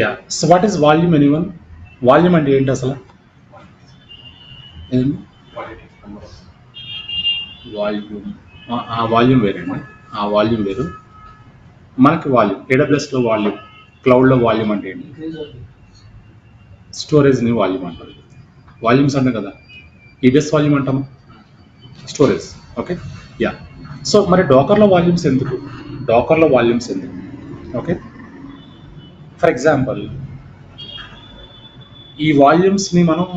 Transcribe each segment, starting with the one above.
Yeah. So what is volume anyone? Volume అంటే ఏంటి అసలు? ఏంటి వాల్యూమ్? ఆ వాల్యూమ్ వేరండి. ఆ వాల్యూమ్ వేరు. మనకి వాల్యూమ్ ఏడబ్ల్యూఎస్లో వాల్యూమ్, క్లౌడ్లో వాల్యూమ్ అంటే ఏంటి? స్టోరేజ్ని వాల్యూమ్ అంటారు. వాల్యూమ్స్ అంటే కదా, ఈబిఎస్ వాల్యూమ్ అంటాము, స్టోరేజ్. ఓకే. యా. సో మరి డాకర్లో వాల్యూమ్స్ ఎందుకు? డాకర్లో వాల్యూమ్స్ ఎందుకు? ఓకే. ఫర్ ఎగ్జాంపుల్, ఈ వాల్యూమ్స్ని మనం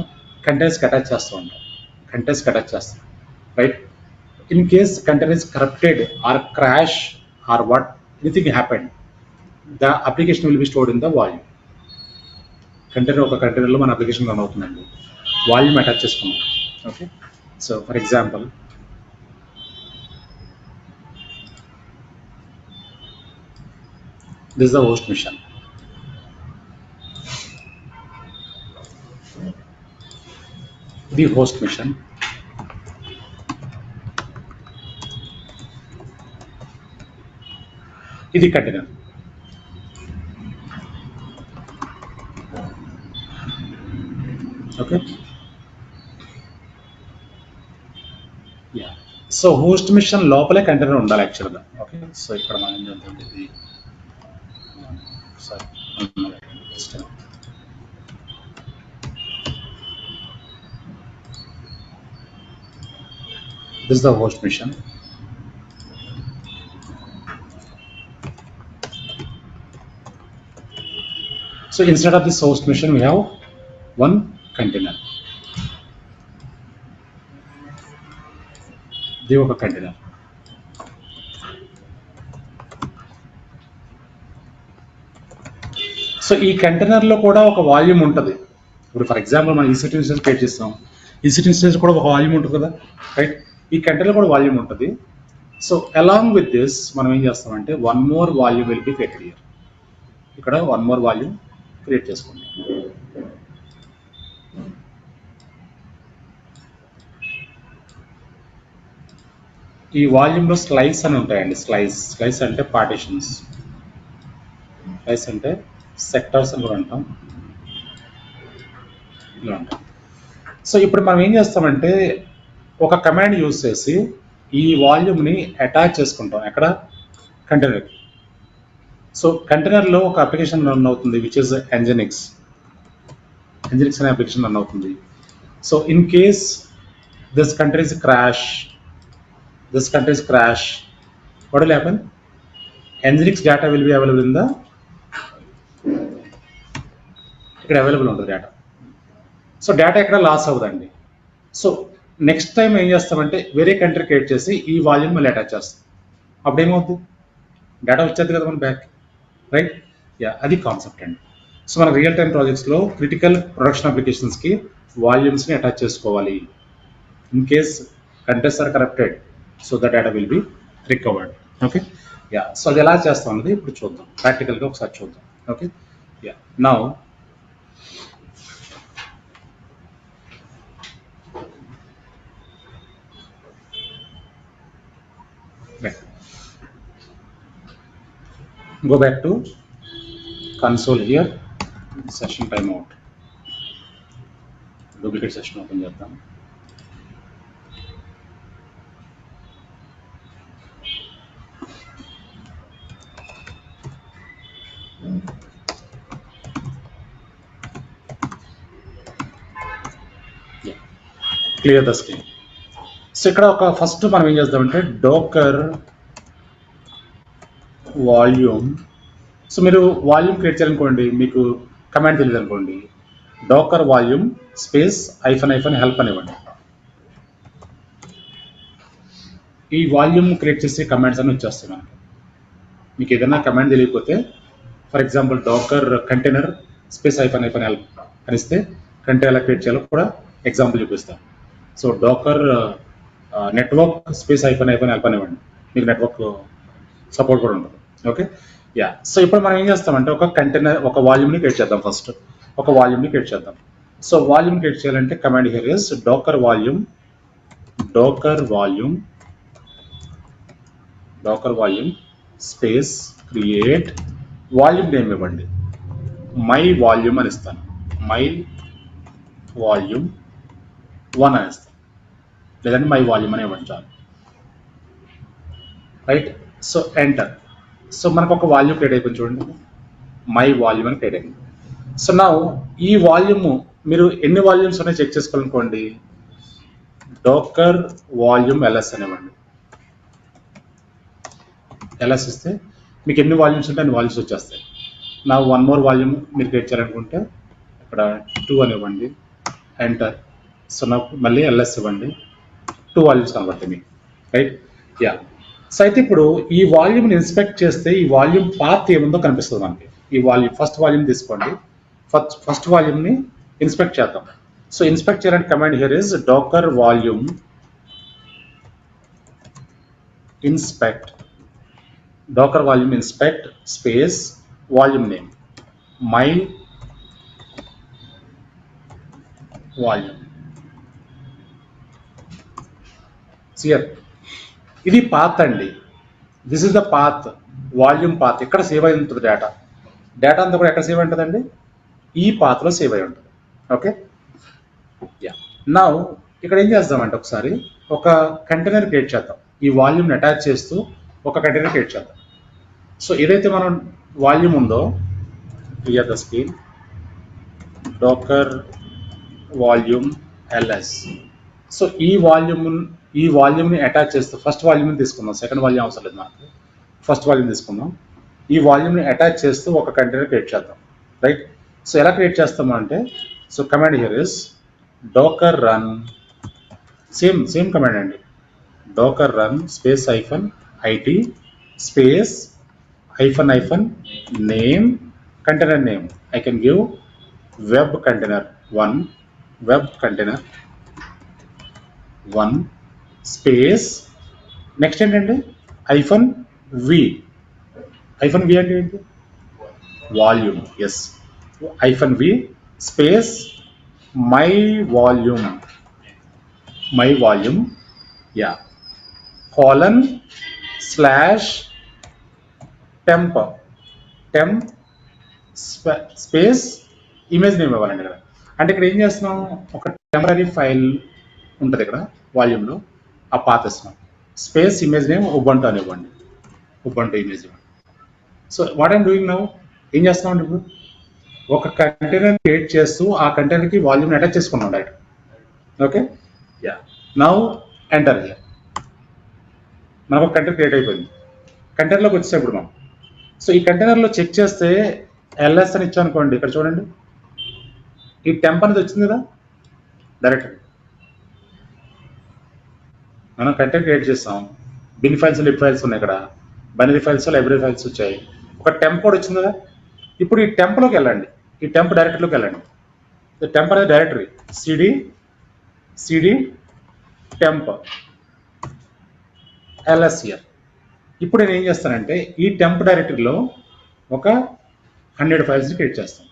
కంటైనర్స్కి అటాచ్ చేస్తూ ఉంటాం. కంటైనర్స్కి అటాచ్ చేస్తాం, right? In case container is corrupted or crash or what anything happened, the application will be stored in the volume. Container, ఒక కంటైనర్లో మన అప్లికేషన్ రన్ అవుతుందండి, వాల్యూమ్ అటాచ్ చేసుకున్నాం. Okay. So for example, this is the host machine. The host machine. ఇది container. Okay. Yeah. So host machine లోపలే container ఉండాలి యాక్చువల్గా. Okay. So ఇక్కడ మనం ఏం చేద్దాం, ఇది sorry, this is the host mission. So instead of this host mission, we have one container. ఇది ఒక కంటైనర్. సో ఈ కంటైనర్లో కూడా ఒక వాల్యూమ్ ఉంటుంది. ఇప్పుడు ఫర్ ఎగ్జాంపుల్ మనం ఈసెట్ ఇన్స్టెన్స్ క్రియేట్ చేస్తాం, ఈసెట్ ఇన్స్టెన్స్ కూడా ఒక వాల్యూమ్ ఉంటుంది కదా, రైట్? ఈ కంటైనర్ కూడా వాల్యూమ్ ఉంటుంది. సో అలాంగ్ విత్ దిస్ మనం ఏం చేస్తామంటే one more volume will be created here. ఇక్కడ వన్ మోర్ వాల్యూమ్ క్రియేట్ చేసుకుంటాం. ఈ వాల్యూమ్లో స్లైస్ అని ఉంటాయండి. స్లైస్ అంటే పార్టిషన్స్, స్లైస్ అంటే సెక్టార్స్ అని కూడా అంటాం, ఇలా ఉంటాం. సో ఇప్పుడు మనం ఏం చేస్తామంటే ఒక కమాండ్ యూజ్ చేసి ఈ వాల్యూమ్ని అటాచ్ చేసుకుంటాం ఎక్కడ, కంటైనర్కి. సో కంటైనర్లో ఒక అప్లికేషన్ రన్ అవుతుంది విచ్ ఇస్ ఎంజెనిక్స్. ఎంజెనిక్స్ అనే అప్లికేషన్ రన్ అవుతుంది. So in case this container is crash, what will happen? Nginx data will be available in the, ఇక్కడ అవైలబుల్ ఉంటుంది డేటా. సో డేటా ఎక్కడ లాస్ అవ్వదండి. సో నెక్స్ట్ టైం ఏం చేస్తామంటే వేరే కంట్రీ క్రియేట్ చేసి ఈ వాల్యూమ్ మళ్ళీ అటాచ్ చేస్తాం. అప్పుడు ఏమవుతుంది, డేటా వచ్చేది కదా మన బ్యాక్, రైట్? యా, అది కాన్సెప్ట్ అండి. సో మన రియల్ టైమ్ ప్రాజెక్ట్స్లో క్రిటికల్ ప్రొడక్షన్ అప్లికేషన్స్కి వాల్యూమ్స్ని అటాచ్ చేసుకోవాలి. In case contents are corrupted, so the data will be recovered. Okay. Yeah. So అది ఎలా చేస్తాం అన్నది ఇప్పుడు చూద్దాం, ప్రాక్టికల్గా ఒకసారి చూద్దాం. Okay. Yeah. Now go back to console here, session timeout, duplicate session open చేద్దాం. Clear the screen. సో ఇక్కడ ఒక ఫస్ట్ మనం ఏం చేద్దామంటే డోకర్ వాల్యూమ్. సో మీరు వాల్యూమ్ క్రియేట్ చేయాలనుకోండి, మీకు కమాండ్ తెలియదు అనుకోండి, docker volume space hyphen help అనివ్వండి. ఈ వాల్యూమ్ క్రియేట్ చేసే కమాండ్స్ అని వచ్చేస్తాయి మనకి. మీకు ఏదైనా కమాండ్ తెలియకపోతే, for example docker container space hyphen help అనిస్తే కంటైనర్ ఎలా క్రియేట్ చేయాలో కూడా ఎగ్జాంపుల్ చూపిస్తాం. So docker network space hyphen help అనివ్వండి, మీకు నెట్వర్క్ సపోర్ట్ కూడా ఉంటుంది. ఓకే. యా. సో ఇప్పుడు మనం ఏం చేస్తామంటే ఒక కంటైనర్, ఒక వాల్యూమ్ని క్రియేట్ చేద్దాం. ఫస్ట్ ఒక వాల్యూమ్ని క్రియేట్ చేద్దాం. సో వాల్యూమ్ క్రియేట్ చేయాలంటే command here is డోకర్ volume space create volume name ఇవ్వండి. మై వాల్యూమ్ అని ఇస్తాను, మై వాల్యూమ్ 1 అని ఇస్తాను, లేదంటే మై వాల్యూమ్ అని ఇవ్వండి చాలు. రైట్. So enter. సో మనకు ఒక వాల్యూమ్ క్రియేట్ అయిపోయింది చూడండి, మై వాల్యూమ్ అని క్రియేట్ అయింది. సో నా ఈ వాల్యూమ్ మీరు ఎన్ని వాల్యూమ్స్ ఉన్నాయో చెక్ చేసుకోవాలనుకోండి, డోకర్ వాల్యూమ్ ఎల్ఎస్ అనివ్వండి. ఎల్ఎస్ ఇస్తే మీకు ఎన్ని వాల్యూమ్స్ ఉంటే అన్ని వాల్యూమ్స్ వచ్చేస్తాయి. నా వన్ మోర్ వాల్యూమ్ మీరు క్రియేట్ చేయాలనుకుంటే ఇక్కడ 2 అనివ్వండి, ఎంటర్. సో నాకు మళ్ళీ ఎల్ఎస్ ఇవ్వండి, 2 వాల్యూమ్స్ కనబడతాయి మీకు. రైట్. యా. సో అయితే ఇప్పుడు ఈ వాల్యూమ్ని ఇన్స్పెక్ట్ చేస్తే ఈ వాల్యూమ్ పాత్ ఏముందో కనిపిస్తుంది మనకి. ఈ వాల్యూమ్ ఫస్ట్ వాల్యూమ్ తీసుకోండి, ఫస్ట్ వాల్యూమ్ని ఇన్స్పెక్ట్ చేద్దాం. సో ఇన్స్పెక్ట్ చేయాలంటే command here is డోకర్ volume inspect, docker volume inspect space volume name my volume. here ఇది పాత్ అండి, this is the path, volume path. ఇక్కడ సేవ్ అయి ఉంటుంది డేటా, డేటా అంతా కూడా ఎక్కడ సేవ్ అయి ఉంటుందండి, ఈ పాత్లో సేవ్ అయి ఉంటుంది. ఓకే. యా. నా ఇక్కడ ఏం చేద్దామంటే ఒకసారి ఒక కంటైనర్ క్రియేట్ చేద్దాం, ఈ వాల్యూమ్ని అటాచ్ చేస్తూ ఒక కంటైనర్ క్రియేట్ చేద్దాం. సో ఏదైతే మనం వాల్యూమ్ ఉందో clear the screen, docker volume LS. So ఈ వాల్యూమ్ని అటాచ్ చేస్తూ ఫస్ట్ వాల్యూమ్ని తీసుకుందాం, సెకండ్ వాల్యూమ్ అవసరం లేదు మనకు, ఫస్ట్ వాల్యూమ్ తీసుకుందాం. ఈ వాల్యూమ్ని అటాచ్ చేస్తూ ఒక కంటైనర్ క్రియేట్ చేద్దాం. రైట్. సో ఎలా క్రియేట్ చేస్తాము అంటే, so command here is docker run, same command అండి, docker run space hyphen IT space hyphen name, container name. I can give web container 1, web container 1 space next ఏంటంటే hyphen v అంటే ఏంటి, volume. Yes, hyphen v space my volume ya colon / temp space image name ఇవ్వాలండి ఇక్కడ. అంటే ఇక్కడ ఏం చేస్తున్నాం, ఒక టెంపరీ ఫైల్ ఉంటుంది ఇక్కడ వాల్యూమ్లో, ఆ పాత్ ఇస్తున్నాం, స్పేస్ ఇమేజ్ నేమ్ ఉబంటు అని ఇవ్వండి, ఉబంటు ఇమేజ్ ఇవ్వండి. So what I'm doing now, ఏం చేస్తున్నాం అండి, ఇప్పుడు ఒక కంటైనర్ క్రియేట్ చేస్తూ ఆ కంటైనర్కి వాల్యూమ్ని అటాచ్ చేసుకున్నాం direct. Okay. Yeah. Now enter here, మనకు ఒక కంటైనర్ క్రియేట్ అయిపోయింది. కంటైనర్లోకి వచ్చేసాం ఇప్పుడు మనం. సో ఈ కంటైనర్లో చెక్ చేస్తే ఎల్ఎస్ అని ఇచ్చాను అనుకోండి, ఇక్కడ చూడండి ఈ టెంప్ అనేది వచ్చింది కదా డైరెక్ట్. మనం కంటైనర్ క్రియేట్ చేస్తాం, బిన్ ఫైల్స్ లిబ్ ఫైల్స్ ఉన్నాయి, ఇక్కడ బైనరీ ఫైల్స్ లైబ్రరీ ఫైల్స్ వచ్చాయి, ఒక టెంప్ కూడా వచ్చింది కదా. ఇప్పుడు ఈ టెంప్లోకి వెళ్ళండి, ఈ టెంప్ డైరెక్టరీలోకి వెళ్ళండి. టెంప్ అనేది directory CD temp LS here. ఇప్పుడు నేను ఏం చేస్తానంటే ఈ టెంప్ డైరెక్టరీలో ఒక 100 ఫైల్స్ని క్రియేట్ చేస్తాం,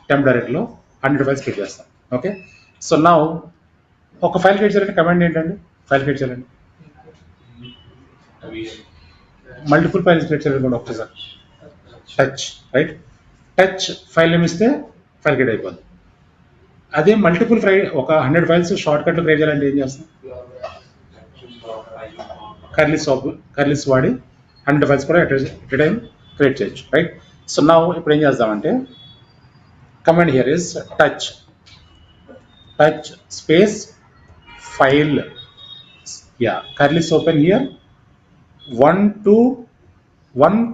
టెంప్ డైరెక్టరీలో 100 ఫైల్స్ క్రియేట్ చేస్తాం. ఓకే. సో నా ఒక ఫైల్ క్రియేట్ చేయాలంటే కమాండ్ ఏంటండి, ఫైల్ క్రియేట్ చేయాలండి, మల్టిపుల్ ఫైల్స్ క్రియేట్ చేయాలి కూడా ఒకసారి touch. Right. Touch file name ఇస్తే ఫైల్ క్రియేట్ అయిపోద్ది. అదే మల్టిపుల్ ఒక 100 ఫైల్స్ షార్ట్ కట్లో క్రియేట్ చేయాలంటే ఏం చేస్తాం, కర్లీస్ వాడి 100 ఫైల్స్ కూడా ఎట్ టైం క్రియేట్ చేయొచ్చు. రైట్. సో నా ఇప్పుడు ఏం చేద్దామంటే command here is touch space file, yeah curlies open here 1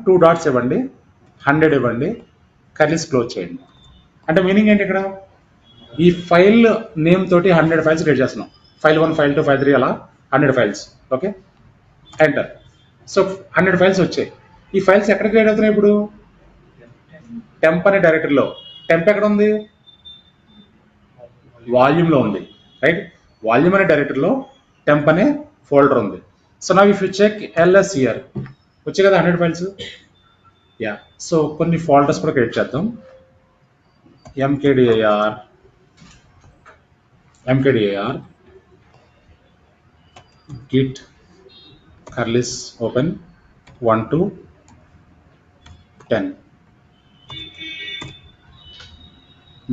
2 dots ఇవ్వండి, 100 ఇవ్వండి, కర్లీస్ క్లోజ్ చేయండి. అంటే మీనింగ్ ఏంటి, ఇక్కడ ఈ ఫైల్ నేమ్ తోటి 100 ఫైల్స్ క్రియేట్ చేస్తున్నాం, ఫైల్ 1 ఫైల్ 2 ఫైల్ 3 అలా 100 files. Okay. Enter. So 100 files వచ్చాయి. ఈ ఫైల్స్ ఎక్కడ క్రియేట్ అవుతున్నాయి, ఇప్పుడు టెంప్ అనే డైరెక్టరీలో. టెంప్ ఎక్కడ ఉంది, వాల్యూమ్లో ఉంది. రైట్. వాల్యూమ్ అనే డైరెక్టరీలో టెంప్ అనే ఫోల్డర్ ఉంది. సో నా if you check LS here వచ్చాయి కదా 100 ఫైల్స్. యా. సో కొన్ని ఫోల్డర్స్ కూడా క్రియేట్ చేద్దాం, mkdir git curlys open 1 to 10.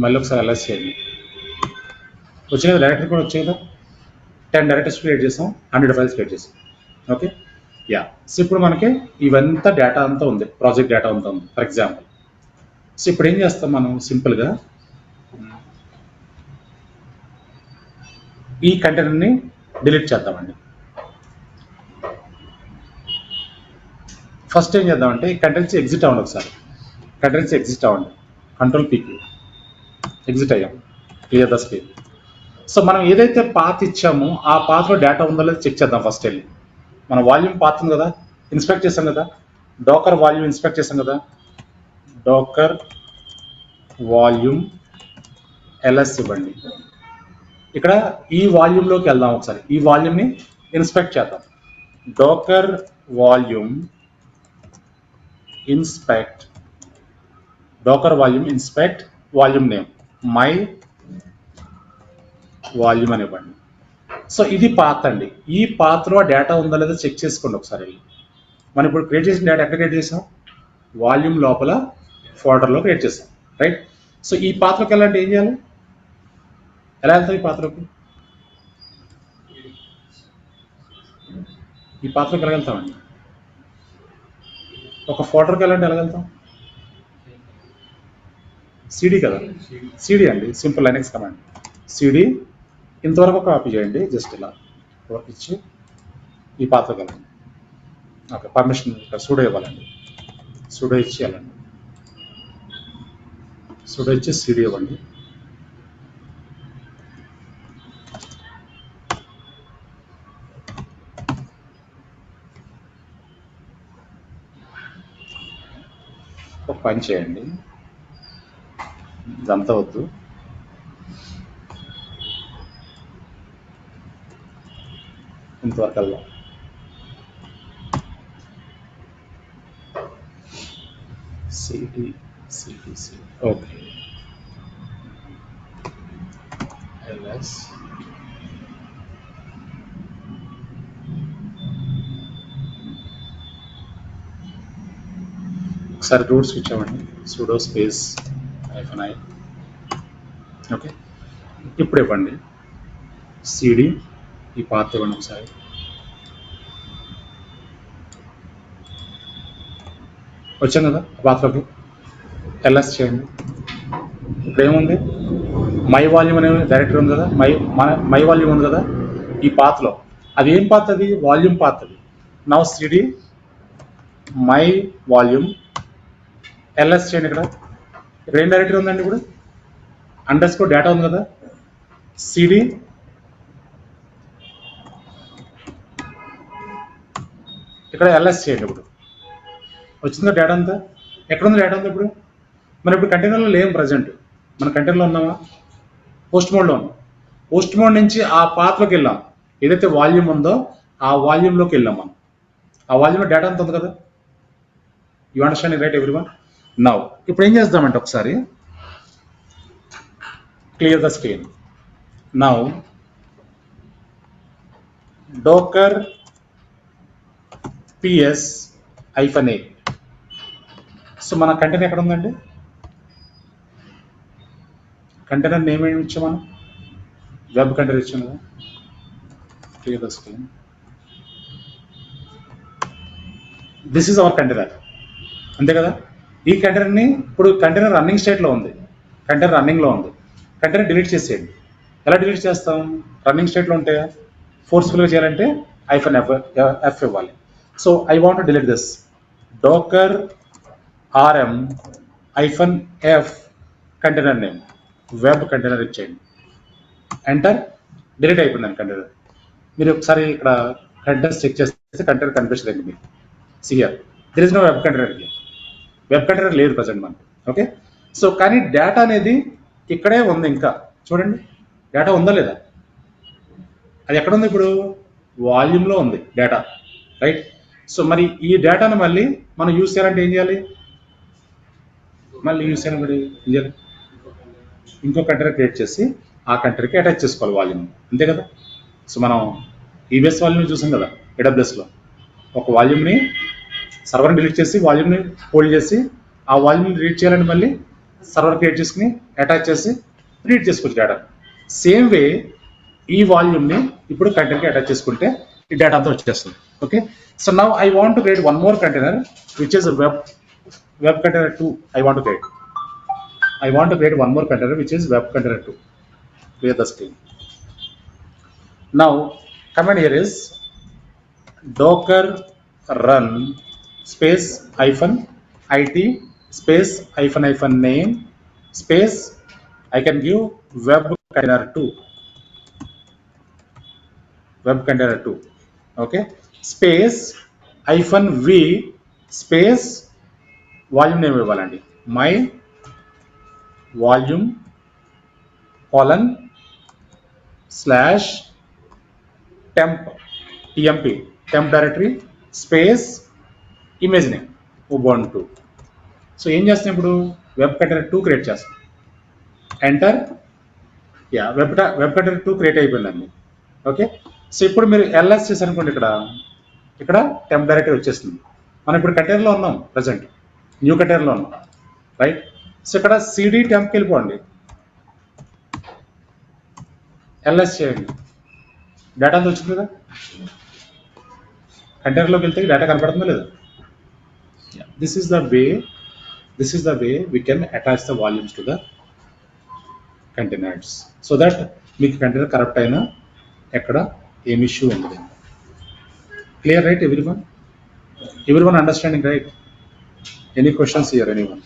మళ్ళీ ఒకసారి LS చేయండి. వచ్చాయి కదా డైరెక్టరీ కూడా వచ్చాయి కదా. 10 డైరెక్టరీస్ క్రియేట్ చేసాం, 100 ఫైల్స్ క్రియేట్ చేసాం. Okay yeah. సో ఇప్పుడు మనకి ఇవంతా డేటా అంతా ఉంది, ప్రాజెక్ట్ డేటా అంతా ఉంది ఫర్ ఎగ్జాంపుల్. సో ఇప్పుడు ఏం చేస్తాం మనం సింపుల్గా ఈ కంటైనర్ని డిలీట్ చేద్దామండి. ఫస్ట్ ఏం చేద్దామంటే ఈ కంటైనర్స్ ఎగ్జిట్ అవ్వండి, ఒకసారి కంటైనర్స్ ఎగ్జిట్ అవ్వండి, Ctrl+P ఎగ్జిట్ అయ్యాం, క్లియర్ ద స్క్రీన్. సో మనం ఏదైతే పాత్ ఇచ్చామో ఆ పాత్లో డేటా ఉందో లేదో చెక్ చేద్దాం. ఫస్ట్ వెళ్ళి మన వాల్యూమ్ పాత్ ఉంది కదా, ఇన్స్పెక్ట్ చేసాం కదా, డోకర్ వాల్యూమ్ ఇన్స్పెక్ట్ చేసాం కదా, డోకర్ వాల్యూమ్ LS ఇవ్వండి. ఇక్కడ ఈ వాల్యూమ్లోకి వెళ్దాం, ఒకసారి ఈ వాల్యూమ్ని ఇన్స్పెక్ట్ చేద్దాం. డోకర్ volume inspect, డోకర్ volume inspect, volume name my volume అని ఇవ్వండి. సో ఇది పాత్ అండి. ఈ పాత్లో డేటా ఉందా లేదా చెక్ చేసుకోండి ఒకసారి. మనం ఇప్పుడు క్రియేట్ చేసిన డేటా ఎక్కడ క్రియేట్ చేసాం, వాల్యూమ్ లోపల ఫోల్డర్లో క్రియేట్ చేసాం, రైట్. సో ఈ పాత్రలోకి వెళ్ళాలంటే ఏం చేయాలి, ఎలా వెళ్తాం ఈ పాత్రలోకి, ఈ పాత్రలోకి ఎలా వెళ్తామండి, ఒక ఫోల్డర్కి వెళ్ళాలంటే ఎలా వెళ్తాం, CD కదా, CD అండి, సింపుల్ లైనక్స్ కమాండ్ CD. ఇంతవరకు కాపీ చేయండి, జస్ట్ ఇలా ఇచ్చి ఈ పాత్రకి వెళ్ళండి. ఓకే, పర్మిషన్ ఇక్కడ సూడో ఇవ్వాలండి, సూడో ఇచ్చి వెళ్ళండి, సూడో ఇచ్చి CD ఇవ్వండి. ఒక పని చేయండి, ఇదంతా వద్దు, ఇంతవరకు వెళ్దాం. CD ఓకే, LS ఒకసారి రూట్ స్విచ్ అవ్వండి, sudo స్పేస్ -i. ఓకే, ఇప్పుడు ఇవ్వండి CD, ఈ పాత్ ఇవ్వండి ఒకసారి. వచ్చాం కదా పాత్రకి, LS చేయండి. ఇప్పుడు ఏముంది, మై వాల్యూమ్ అనే డైరెక్టరీ ఉంది కదా, మై వాల్యూమ్ ఉంది కదా ఈ పాత్లో. అది ఏం పాత్, అది వాల్యూమ్ పాత్. అది now CD my volume LS చేయండి. ఇక్కడ ఏం డైరెక్టరీ ఉందండి, ఇప్పుడు అండర్స్కోర్ డేటా ఉంది కదా, CD ఇక్కడ LS చేయండి. ఇప్పుడు వచ్చిందా డేటా అంతా, ఎక్కడుంది డేటా అంతా ఇప్పుడు. మనం ఇప్పుడు కంటైనర్లో లేం, ప్రజెంట్ మన కంటైనర్లో ఉన్నామా, పోస్ట్ మోడ్లో ఉన్నాం. పోస్ట్ మోడ్ నుంచి ఆ పాత్లోకి వెళ్ళాం, ఏదైతే వాల్యూమ్ ఉందో ఆ వాల్యూమ్లోకి వెళ్ళాం మనం. ఆ వాల్యూమ్లో డేటా అంత ఉంది కదా, you understanding right everyone. Now ఇప్పుడు ఏం చేద్దామంటే ఒకసారి clear the screen. Now డోకర్ PS-A. So మన కంటైనర్ ఎక్కడ ఉందండి, కంటైనర్ నేమ్ ఏమి ఇచ్చాం మనం, వెబ్ కంటైనర్ ఇచ్చాం కదా. Clear the screen. This is our container, అంతే కదా. ఈ కంటైనర్ని ఇప్పుడు కంటైనర్ రన్నింగ్ స్టేట్లో ఉంది, కంటైనర్ రన్నింగ్లో ఉంది. కంటైనర్ డిలీట్ చేసేయండి. ఎలా డిలీట్ చేస్తాం, రన్నింగ్ స్టేట్లో ఉంటే ఫోర్స్ఫుల్గా చేయాలంటే -F ఇవ్వాలి. So I want to delete this, docker RM -F container name web container ఇచ్చేయండి, ఎంటర్. డిలీట్ అయిపోయిందండి కంటైనర్. మీరు ఒకసారి ఇక్కడ కంటైనర్స్ చెక్ చేస్తే కంటైనర్ కనిపించదండి మీకు. CR there is no web container, web container లేదు ప్రజెంట్ మనకి. ఓకే, సో కానీ డేటా అనేది ఇక్కడే ఉంది. ఇంకా చూడండి డేటా ఉందా లేదా, అది ఎక్కడ ఉంది, ఇప్పుడు వాల్యూమ్లో ఉంది డేటా, రైట్. సో మరి ఈ డేటాను మళ్ళీ మనం యూజ్ చేయాలంటే ఏం చేయాలి, మళ్ళీ యూజ్ చేయాలంటే ఏం చేయాలి, ఇంకో కంటైనర్ క్రియేట్ చేసి ఆ కంటైనర్కి అటాచ్ చేసుకోవాలి వాల్యూమ్, అంతే కదా. సో మనం EBS వాల్యూమ్ చూసాం కదా AWSలో, ఒక వాల్యూమ్ని సర్వర్ని డిలీట్ చేసి వాల్యూమ్ని హోల్డ్ చేసి ఆ వాల్యూమ్ని రీడ్ చేయాలంటే మళ్ళీ సర్వర్ క్రియేట్ చేసుకుని అటాచ్ చేసి రీడ్ చేసుకోవచ్చు డేటా. సేమ్ వే ఈ వాల్యూమ్ని ఇప్పుడు కంటైనర్కి అటాచ్ చేసుకుంటే ఈ డేటా అంతా వచ్చేస్తుంది. Okay, so now I want to create one more container which is web container 2. I want to create one more container which is web container 2. Clear the screen. Now command here is docker run space -it space -name space I can give web container 2. Okay, space -v space volume name ఇవ్వాలండి. My volume colon slash temp temp directory space image name Ubuntu. So ఏం చేస్తాం ఇప్పుడు web container 2 create చేస్తాం. Enter. Web container 2 create అయిపోయిందండి. Okay, so ఇప్పుడు మీరు LS చేశారనుకోండి, ఇక్కడ టెంప్ డైరెక్టరీ వచ్చేస్తుంది. మనం ఇప్పుడు కంటైనర్లో ఉన్నాం, ప్రజెంట్ న్యూ కంటైనర్లో ఉన్నాం, రైట్. సో ఇక్కడ సిడి టెంప్కి వెళ్ళిపోండి, ఎల్ఎస్ చేయండి, డేటా అంతా వచ్చింది కదా. కంటైనర్లోకి వెళ్తే డేటా కనపడుతుందా లేదా? This is the way we can attach the volumes to the containers so that మీకు కంటైనర్ కరెక్ట్ అయినా ఎక్కడ ఏం ఇష్యూ ఉండదు. Clear, right? Everyone understanding, right? Any questions here, anyone?